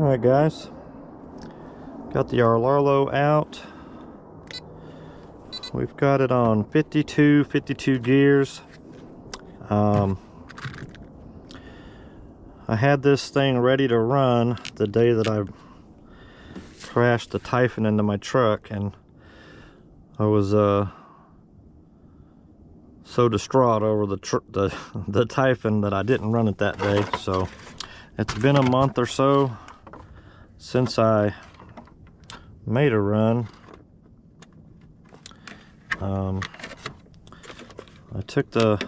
Alright guys, got the Rlaarlo out. We've got it on 52 gears. I had this thing ready to run the day that I crashed the Typhoon into my truck, and I was so distraught over the Typhoon that I didn't run it that day. So it's been a month or so since I made a run. I took the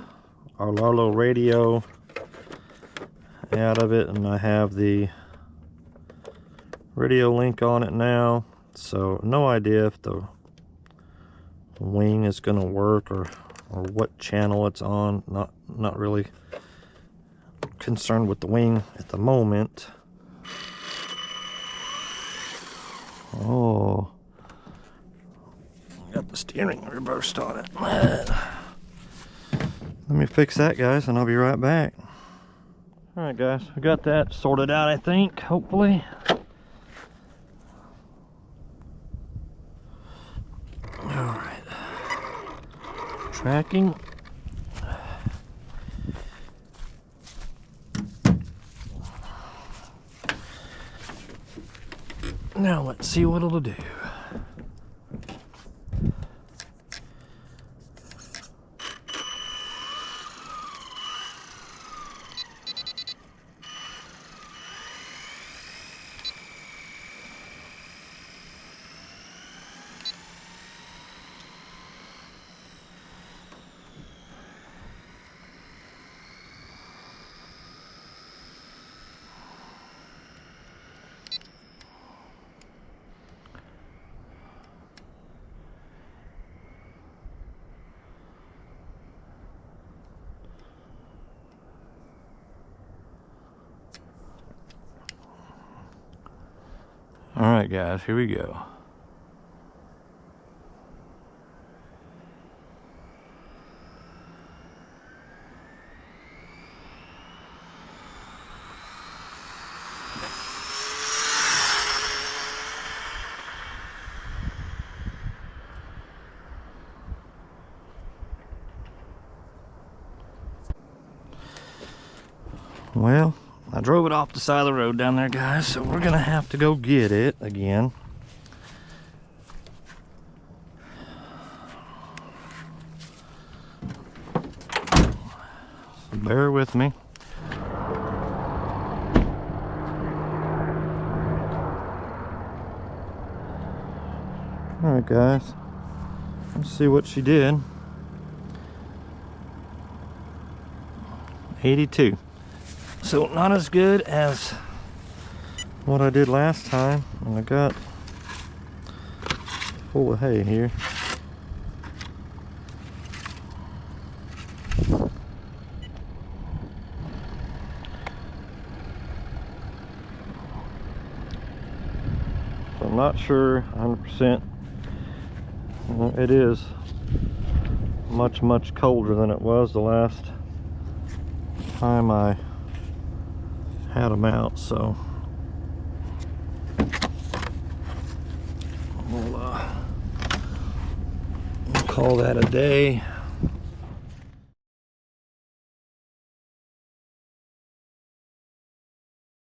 Rlaarlo radio out of it, and I have the radio link on it now, so no idea if the wing is going to work or what channel it's on. Not really concerned with the wing at the moment. Oh, got the steering reversed on it. Let me fix that, guys, and I'll be right back. Alright guys, we got that sorted out, I think, hopefully. Alright. Tracking. Now let's see what it'll do. Alright guys, here we go. Well, I drove it off the side of the road down there, guys, so we're gonna have to go get it again. So bear with me. Alright guys, let's see what she did. 82. So not as good as what I did last time. And I got full of hay here. So I'm not sure 100%. It is much colder than it was the last time I had them out, so we'll call that a day.